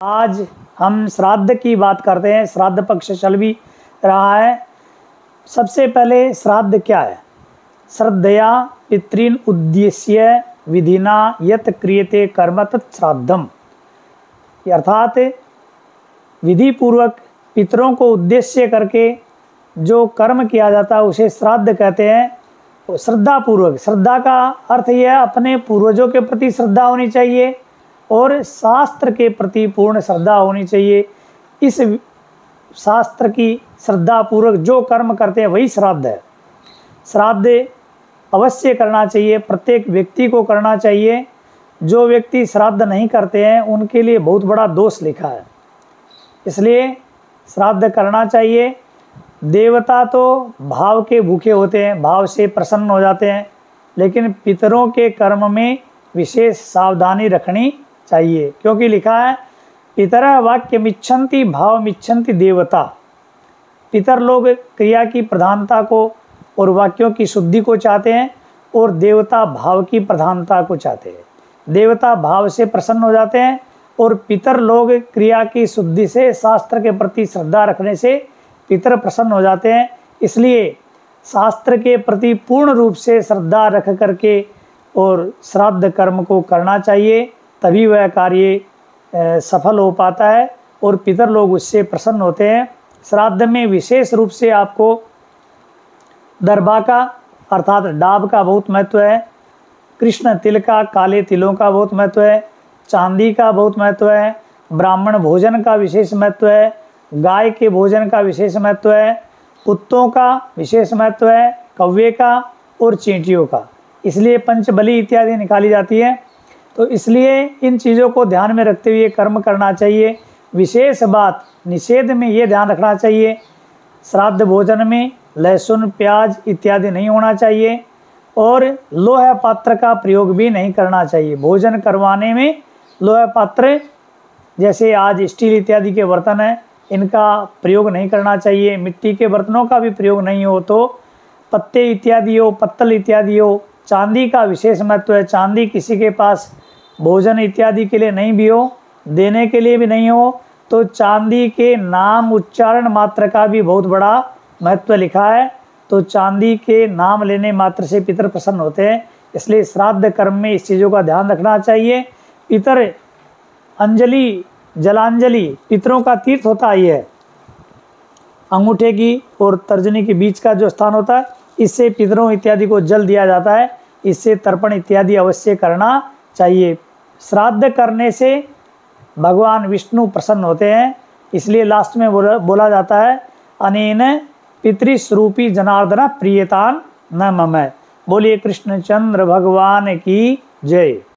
आज हम श्राद्ध की बात करते हैं। श्राद्ध पक्ष चल भी रहा है। सबसे पहले श्राद्ध क्या है? श्रद्धया पितॄन् उद्देश्य विधिना यत् क्रियते कर्म तत् श्राद्धम। अर्थात विधि पूर्वक पितरों को उद्देश्य करके जो कर्म किया जाता है उसे श्राद्ध कहते हैं। श्रद्धा पूर्वक, श्रद्धा का अर्थ यह है अपने पूर्वजों के प्रति श्रद्धा होनी चाहिए और शास्त्र के प्रति पूर्ण श्रद्धा होनी चाहिए। इस शास्त्र की श्रद्धा पूर्वक जो कर्म करते हैं वही श्राद्ध है। श्राद्ध अवश्य करना चाहिए, प्रत्येक व्यक्ति को करना चाहिए। जो व्यक्ति श्राद्ध नहीं करते हैं उनके लिए बहुत बड़ा दोष लिखा है, इसलिए श्राद्ध करना चाहिए। देवता तो भाव के भूखे होते हैं, भाव से प्रसन्न हो जाते हैं, लेकिन पितरों के कर्म में विशेष सावधानी रखनी चाहिए, क्योंकि लिखा है पितरः वाक्यमिच्छन्ति भावमिच्छन्ति देवता। पितर लोग क्रिया की प्रधानता को और वाक्यों की शुद्धि को चाहते हैं और देवता भाव की प्रधानता को चाहते हैं। देवता भाव से प्रसन्न हो जाते हैं और पितर लोग क्रिया की शुद्धि से, शास्त्र के प्रति श्रद्धा रखने से पितर प्रसन्न हो जाते हैं। इसलिए शास्त्र के प्रति पूर्ण रूप से श्रद्धा रख करके और श्राद्ध कर्म को करना चाहिए, तभी वह कार्य सफल हो पाता है और पितर लोग उससे प्रसन्न होते हैं। श्राद्ध में विशेष रूप से आपको दरबा का अर्थात डाब का बहुत महत्व है, कृष्ण तिल का, काले तिलों का बहुत महत्व है, चांदी का बहुत महत्व है, ब्राह्मण भोजन का विशेष महत्व है, गाय के भोजन का विशेष महत्व है, कुत्तों का विशेष महत्व है, कौवे का और चींटियों का। इसलिए पंचबली इत्यादि निकाली जाती है। तो इसलिए इन चीज़ों को ध्यान में रखते हुए कर्म करना चाहिए। विशेष बात निषेध में ये ध्यान रखना चाहिए, श्राद्ध भोजन में लहसुन प्याज इत्यादि नहीं होना चाहिए और लोह पात्र का प्रयोग भी नहीं करना चाहिए। भोजन करवाने में लोह पात्र जैसे आज स्टील इत्यादि के बर्तन हैं, इनका प्रयोग नहीं करना चाहिए। मिट्टी के बर्तनों का भी प्रयोग नहीं हो तो पत्ते इत्यादि हो, पत्तल इत्यादि हो। चांदी का विशेष महत्व है। चांदी किसी के पास भोजन इत्यादि के लिए नहीं भी हो, देने के लिए भी नहीं हो, तो चांदी के नाम उच्चारण मात्र का भी बहुत बड़ा महत्व लिखा है। तो चांदी के नाम लेने मात्र से पितर प्रसन्न होते हैं। इसलिए श्राद्ध कर्म में इस चीज़ों का ध्यान रखना चाहिए। पितर अंजलि, जलांजलि पितरों का तीर्थ होता ही है। अंगूठे की और तर्जनी के बीच का जो स्थान होता है, इससे पितरों इत्यादि को जल दिया जाता है। इससे तर्पण इत्यादि अवश्य करना चाहिए। श्राद्ध करने से भगवान विष्णु प्रसन्न होते हैं। इसलिए लास्ट में बोला जाता है अनेन पितृस्वरूपी जनार्दन प्रियतान न मम। बोलिए कृष्णचंद्र भगवान की जय।